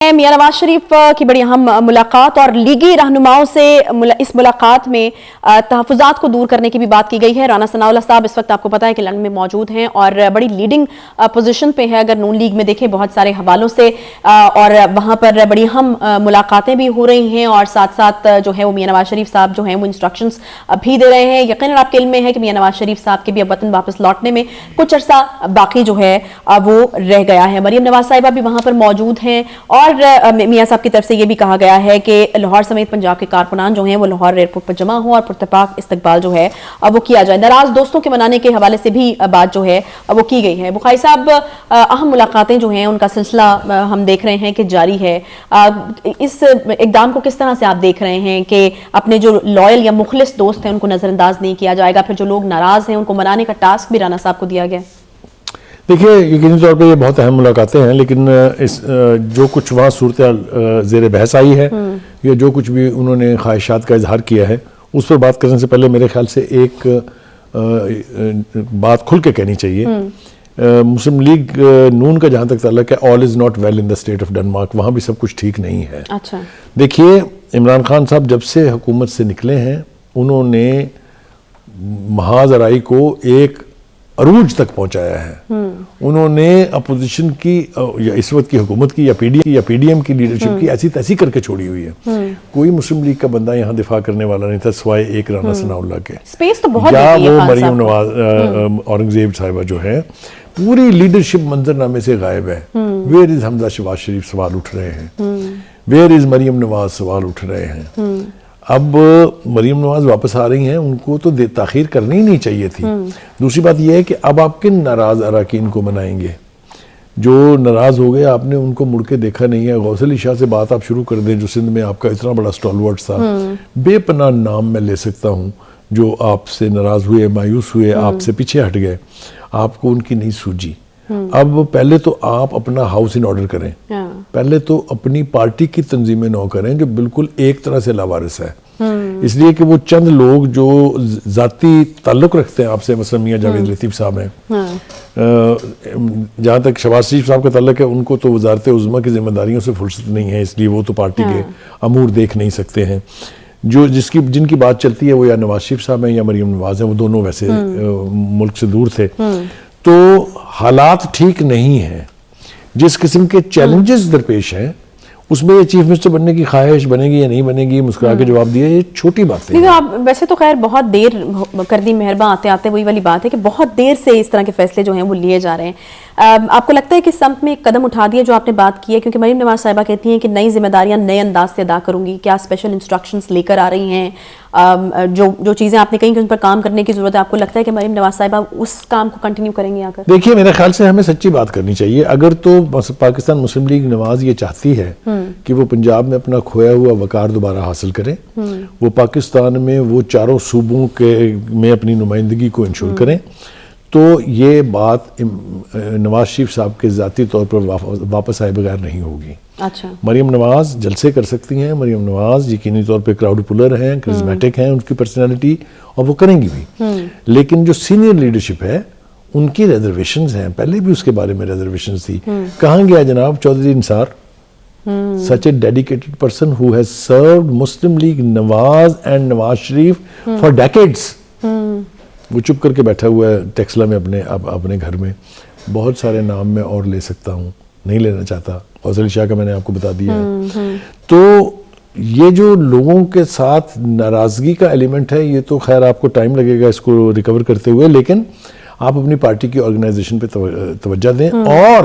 ہیں میاں نواز شریف کی بڑی اہم ملاقات اور لیگی رہنماؤں سے اس ملاقات میں تحفظات کو دور کرنے کی بھی بات کی گئی ہے۔ رانا ثناء اللہ صاحب اس وقت آپ کو پتا ہے کہ لندن میں موجود ہیں اور بڑی لیڈنگ پوزیشن پہ ہے، اگر نون لیگ میں دیکھیں بہت سارے حوالوں سے، اور وہاں پر بڑی اہم ملاقاتیں بھی ہو رہی ہیں اور ساتھ ساتھ جو ہے وہ میاں نواز شریف صاحب جو ہیں وہ انسٹرکشنز بھی دے رہے ہیں۔ یقیناً آپ کے علم میں ہے کہ میاں نواز شریف صاحب کے بھی اب وطن واپس لوٹنے میں کچھ عرصہ باقی جو ہے وہ رہ گیا ہے۔ مریم نواز صاحبہ بھی وہاں پر موجود ہیں اور میاں صاحب کی طرف سے یہ بھی کہا گیا ہے کہ لاہور سمیت پنجاب کے کارکنان جو ہیں وہ لاہور ایئرپورٹ پر جمع ہوں اور پرتپاک استقبال جو ہے وہ کیا جائے۔ ناراض دوستوں کے منانے کے حوالے سے بھی بات جو ہے وہ کی گئی ہے۔ بخاری صاحب، اہم ملاقاتیں جو ہیں ان کا سلسلہ ہم دیکھ رہے ہیں کہ جاری ہے، اس اقدام کو کس طرح سے آپ دیکھ رہے ہیں کہ اپنے جو لائل یا مخلص دوست ہیں ان کو نظر انداز نہیں کیا جائے گا، پھر جو لوگ ناراض ہیں ان کو منانے کا ٹاسک بھی رانا صاحب کو دیا گیا؟ دیکھیے، یقینی طور پہ یہ بہت اہم ملاقاتیں ہیں، لیکن جو کچھ وہاں صورتحال زیر بحث آئی ہے یا جو کچھ بھی انہوں نے خواہشات کا اظہار کیا ہے، اس پر بات کرنے سے پہلے میرے خیال سے ایک بات کھل کے کہنی چاہیے۔ مسلم لیگ نون کا جہاں تک تعلق ہے، all is not well in the state of Denmark، وہاں بھی سب کچھ ٹھیک نہیں ہے۔ دیکھیے، عمران خان صاحب جب سے حکومت سے نکلے ہیں انہوں نے محاذ آرائی کو ایک عروج تک پہنچایا ہے۔ انہوں نے اپوزیشن کی یا اس وقت کی حکومت کی یا پی ڈی ایم کی لیڈرشپ کی ایسی تیسی کر کے چھوڑی ہوئی ہے۔ کوئی مسلم لیگ کا بندہ یہاں دفاع کرنے والا نہیں تھا سوائے ایک رانا ثناء اللہ کے، یا وہ مریم نواز اورنگزیب صاحبہ جو ہے پوری لیڈرشپ منظرنامے سے غائب ہے۔ ویئر از حمزہ شہباز شریف سوال اٹھ رہے ہیں، ویئر از مریم نواز سوال اٹھ رہے ہیں۔ اب مریم نواز واپس آ رہی ہیں، ان کو تو تاخیر کرنی ہی نہیں چاہیے تھی۔ دوسری بات یہ ہے کہ اب آپ کن ناراض اراکین کو منائیں گے؟ جو ناراض ہو گئے، آپ نے ان کو مڑ کے دیکھا نہیں ہے۔ غوث علی شاہ سے بات آپ شروع کر دیں جو سندھ میں آپ کا اتنا بڑا سٹالورٹ تھا، بے پناہ نام میں لے سکتا ہوں جو آپ سے ناراض ہوئے، مایوس ہوئے، آپ سے پیچھے ہٹ گئے، آپ کو ان کی نہیں سوجی۔ اب پہلے تو آپ اپنا ہاؤس ان آرڈر کریں، پہلے تو اپنی پارٹی کی تنظیمیں نو کریں جو بالکل ایک طرح سے لاوارث ہے، اس لیے کہ وہ چند لوگ جو ذاتی تعلق رکھتے ہیں آپ سے، مثلا میاں جاوید لطیف صاحب ہیں، جہاں تک شہباز شریف صاحب کا تعلق ہے ان کو تو وزارت عظمیٰ کی ذمہ داریوں سے فرصت نہیں ہے، اس لیے وہ تو پارٹی کے امور دیکھ نہیں سکتے ہیں۔ جن کی بات چلتی ہے وہ یا نواز شریف صاحب ہیں یا مریم نواز ہیں، وہ دونوں ویسے ملک سے دور تھے۔ تو حالات ٹھیک نہیں ہیں، جس قسم کے چیلنجز درپیش ہیں اس میں یہ چیف منسٹر بننے کی خواہش بنے گی یا نہیں بنے گی، مسکرا کے جواب دیا، یہ چھوٹی باتیں ہیں۔ آپ ویسے تو خیر بہت دیر کر دی، مہرباں آتے آتے وہی والی بات ہے کہ بہت دیر سے اس طرح کے فیصلے جو ہیں وہ لیے جا رہے ہیں۔ آپ کو لگتا ہے کہ سمت میں ایک قدم اٹھا دیا جو آپ نے بات کی ہے، کیونکہ مریم نواز صاحبہ کہتی ہیں کہ نئی ذمہ داریاں نئے انداز سے ادا کروں گی، کیا اسپیشل انسٹرکشنز لے کر آ رہی ہیں؟ جو چیزیں آپ نے کہیں کہ ان پر کام کرنے کی ضرورت ہے، آپ کو لگتا ہے کہ مریم نواز صاحبہ اس کام کو کنٹینیو کریں گے آ کر؟ دیکھیے، میرے خیال سے ہمیں سچی بات کرنی چاہیے۔ اگر تو پاکستان مسلم لیگ نواز یہ چاہتی ہے کہ وہ پنجاب میں اپنا کھویا ہوا وقار دوبارہ حاصل کریں، وہ پاکستان میں وہ چاروں صوبوں میں اپنی نمائندگی کو انشور کریں، تو یہ بات نواز شریف صاحب کے ذاتی طور پر واپس آئے بغیر نہیں ہوگی۔ مریم نواز جلسے کر سکتی ہیں، مریم نواز یقینی طور پہ کراؤڈ پولر ہیں، کرزمیٹک ہیں ان کی پرسنالٹی، اور وہ کریں گی بھی، لیکن جو سینئر لیڈرشپ ہے ان کی ریزرویشنز ہیں، پہلے بھی اس کے بارے میں ریزرویشنز تھی۔ کہاں گیا جناب چودھری انصار، such a dedicated person who has served Muslim League Nawaz and Nawaz Sharif for decades؟ وہ چپ کر کے بیٹھا ہوا ہے ٹیکسلا میں اپنے گھر میں۔ بہت سارے نام میں اور لے سکتا ہوں، نہیں لینا چاہتا، غوث علی شاہ کا میں نے آپ کو بتا دیا ہے۔ تو یہ جو لوگوں کے ساتھ ناراضگی کا ایلیمنٹ ہے، یہ تو خیر آپ کو ٹائم لگے گا اس کو ریکور کرتے ہوئے، لیکن آپ اپنی پارٹی کی آرگنائزیشن پہ توجہ دیں اور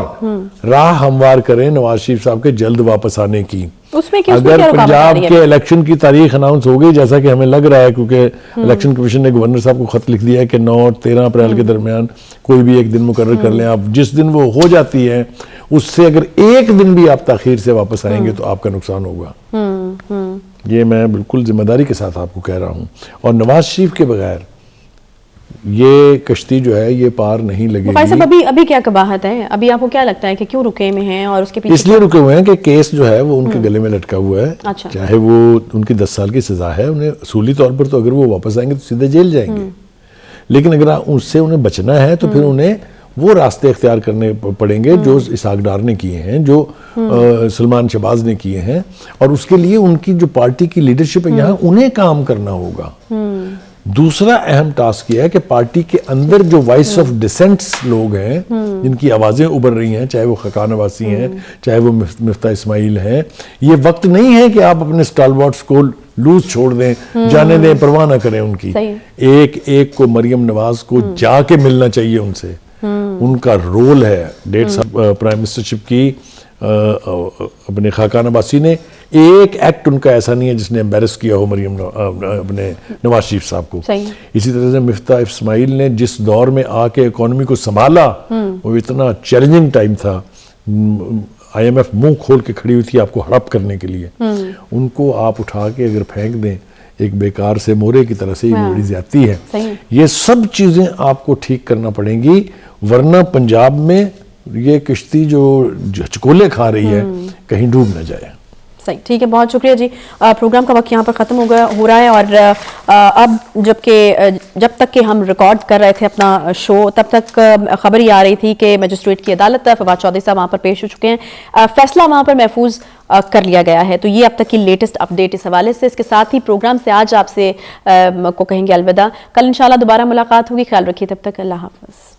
راہ ہموار کریں نواز شریف صاحب کے جلد واپس آنے کی۔ اگر پنجاب کے الیکشن کی تاریخ اناؤنس ہو گئی، جیسا کہ ہمیں لگ رہا ہے، کیونکہ الیکشن کمیشن نے گورنر صاحب کو خط لکھ دیا ہے کہ 9 اور 13 اپریل کے درمیان کوئی بھی ایک دن مقرر کر لیں، آپ جس دن وہ ہو جاتی ہے اس سے اگر ایک دن بھی آپ تاخیر سے واپس آئیں گے تو آپ کا نقصان ہوگا۔ یہ میں بالکل ذمہ داری کے ساتھ آپ کو کہہ رہا ہوں، اور نواز شریف کے بغیر یہ کشتی جو ہے یہ پار نہیں لگے گی۔ ابھی کیا قباحت ہے؟ ابھی آپ کو کیا لگتا ہے کہ کیوں رکے میں ہیں اور اس کے پیچھے؟ اس لیے رکے ہوئے ہیں کہ کیس جو ہے وہ ان کے گلے میں لٹکا ہوا ہے، چاہے وہ ان کی 10 سال کی سزا ہے، انہیں اصولی طور پر تو اگر وہ واپس آئیں گے تو سیدھے جیل جائیں گے، لیکن اگر اس سے انہیں بچنا ہے تو پھر انہیں وہ راستے اختیار کرنے پڑیں گے جو اسحاق ڈار نے کیے ہیں, جو سلمان شہباز نے کیے ہیں, اور اس کے لیے ان کی جو پارٹی کی لیڈرشپ ہے یہاں انہیں کام کرنا ہوگا. دوسرا اہم ٹاسک یہ ہے کہ پارٹی کے اندر جو وائس آف ڈسینٹس لوگ ہیں جن کی آوازیں ابھر رہی ہیں, چاہے وہ خاقان عباسی ہیں, چاہے وہ مفتاح اسماعیل ہیں, یہ وقت نہیں ہے کہ آپ اپنے سٹالورٹس کو لوز چھوڑ دیں, جانے دیں, پرواہ نہ کریں ان کی. ایک ایک کو, مریم نواز کو جا کے ملنا چاہیے ان سے, ان کا رول ہے. 1.5 سال پرائم منسٹرشپ کی اپنے خاقان عباسی نے, ایک ایکٹ ان کا ایسا نہیں ہے جس نے امبیرس کیا ہو مریم اپنے نواز شریف صاحب کو. اسی طرح سے مفتاح اسماعیل نے جس دور میں آ کے اکانومی کو سنبھالا, وہ اتنا چیلنجنگ ٹائم تھا, IMF منہ کھول کے کھڑی ہوئی تھی آپ کو ہڑپ کرنے کے لیے. ان کو آپ اٹھا کے اگر پھینک دیں ایک بیکار سے مورے کی طرح سے, یہ بڑی زیادتی ہے. یہ سب چیزیں آپ کو ٹھیک کرنا پڑیں گی, ورنہ پنجاب میں یہ کشتی جو چکولے کھا رہی ہے کہیں ڈوب نہ جائے. صحیح, ٹھیک ہے, بہت شکریہ جی. پروگرام کا وقت یہاں پر ختم ہو رہا ہے, اور اب جب تک کہ ہم ریکارڈ کر رہے تھے اپنا شو, تب تک خبر ہی آ رہی تھی کہ مجسٹریٹ کی عدالت فواد چودھری صاحب وہاں پر پیش ہو چکے ہیں, فیصلہ وہاں پر محفوظ کر لیا گیا ہے. تو یہ اب تک کی لیٹسٹ اپڈیٹ اس حوالے سے. اس کے ساتھ ہی پروگرام سے آج آپ سے کو کہیں گے الوداع. کل انشاءاللہ دوبارہ ملاقات ہوگی. خیال رکھیے, تب تک اللہ حافظ.